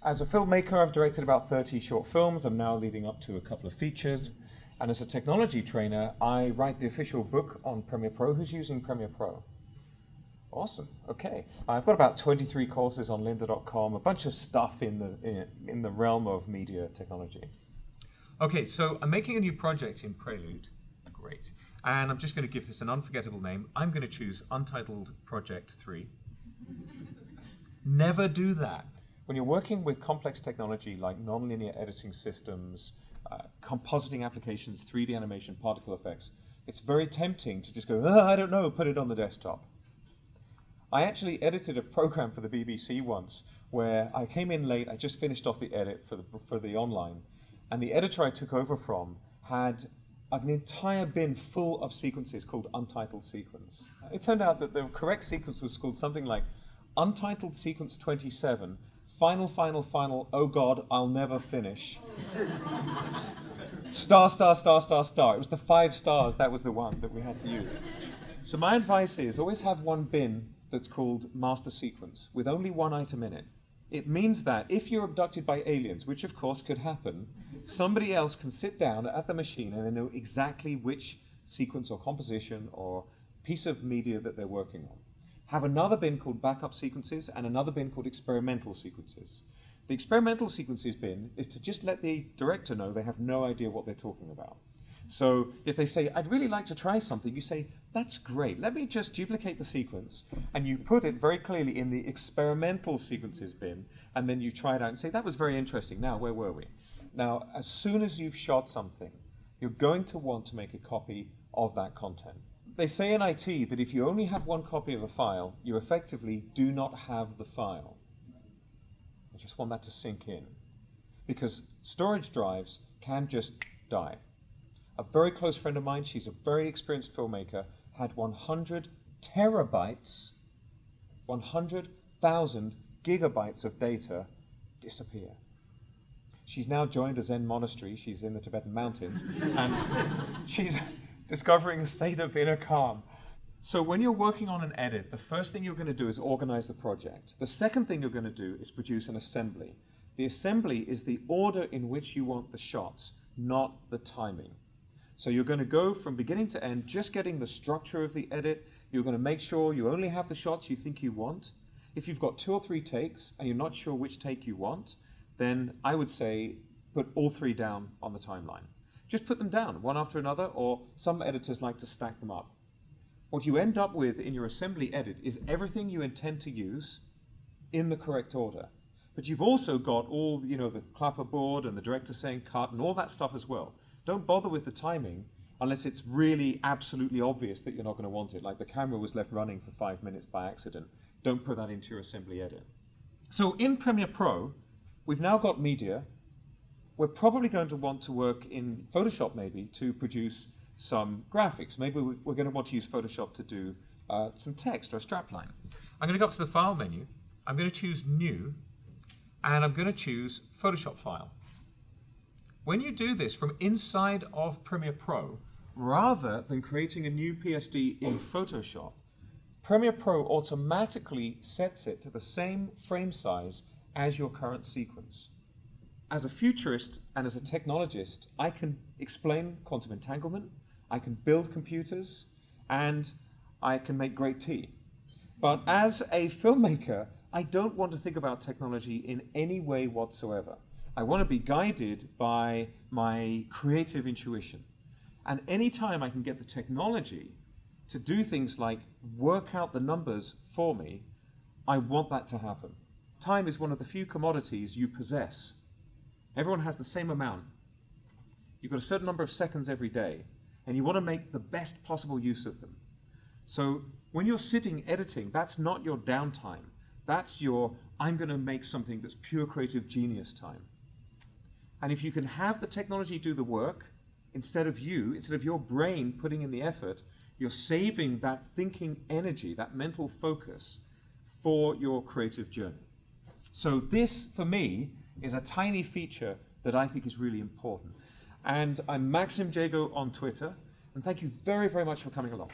As a filmmaker, I've directed about 30 short films. I'm now leading up to a couple of features. And as a technology trainer, I write the official book on Premiere Pro. Who's using Premiere Pro? Awesome. Okay. I've got about 23 courses on lynda.com, a bunch of stuff in the realm of media technology. Okay, so I'm making a new project in Prelude. Great. And I'm just going to give this an unforgettable name. I'm going to choose Untitled Project 3. Never do that. When you're working with complex technology like nonlinear editing systems, compositing applications, 3D animation, particle effects, it's very tempting to just go, oh, I don't know, put it on the desktop. I actually edited a program for the BBC once where I came in late, I just finished off the edit for the online, and the editor I took over from had an entire bin full of sequences called Untitled Sequence. It turned out that the correct sequence was called something like Untitled Sequence 27, Final, oh God, I'll never finish. Star. It was the 5 stars, that was the one that we had to use. So my advice is always have one bin that's called Master Sequence with only one item in it. It means that if you're abducted by aliens, which of course could happen, somebody else can sit down at the machine and they know exactly which sequence or composition or piece of media that they're working on. Have another bin called Backup Sequences and another bin called Experimental Sequences. The Experimental Sequences bin is to just let the director know they have no idea what they're talking about. So if they say, I'd really like to try something, you say, that's great, let me just duplicate the sequence, and you put it very clearly in the Experimental Sequences bin, and then you try it out and say, that was very interesting, now where were we? Now, as soon as you've shot something, you're going to want to make a copy of that content. They say in IT that if you only have one copy of a file, you effectively do not have the file. I just want that to sink in, because storage drives can just die. A very close friend of mine, she's a very experienced filmmaker, had 100 terabytes, 100,000 gigabytes of data disappear. She's now joined a Zen monastery, she's in the Tibetan mountains, and she's discovering a state of inner calm. So when you're working on an edit, the first thing you're going to do is organize the project. The second thing you're going to do is produce an assembly. The assembly is the order in which you want the shots, not the timing. So you're going to go from beginning to end, just getting the structure of the edit. You're going to make sure you only have the shots you think you want. If you've got 2 or 3 takes and you're not sure which take you want, then I would say put all 3 down on the timeline. Just put them down, one after another, or some editors like to stack them up. What you end up with in your assembly edit is everything you intend to use in the correct order. But you've also got all, the clapperboard and the director saying cut and all that stuff as well. Don't bother with the timing unless it's really absolutely obvious that you're not going to want it, like the camera was left running for 5 minutes by accident. Don't put that into your assembly edit. So in Premiere Pro, we've now got media. We're probably going to want to work in Photoshop maybe to produce some graphics. Maybe we're going to want to use Photoshop to do some text or a strapline. I'm going to go up to the File menu. I'm going to choose New, and I'm going to choose Photoshop File. When you do this from inside of Premiere Pro, rather than creating a new PSD in Photoshop, Premiere Pro automatically sets it to the same frame size as your current sequence. As a futurist and as a technologist, I can explain quantum entanglement, I can build computers, and I can make great tea. But as a filmmaker, I don't want to think about technology in any way whatsoever. I want to be guided by my creative intuition. And anytime I can get the technology to do things like work out the numbers for me, I want that to happen. Time is one of the few commodities you possess. Everyone has the same amount. You've got a certain number of seconds every day, and you want to make the best possible use of them. So when you're sitting editing, that's not your downtime. That's your, I'm going to make something that's pure creative genius time. And if you can have the technology do the work, instead of your brain putting in the effort, you're saving that thinking energy, that mental focus for your creative journey. So this, for me, is a tiny feature that I think is really important. And I'm Maxim Jago on Twitter, and thank you very, very much for coming along.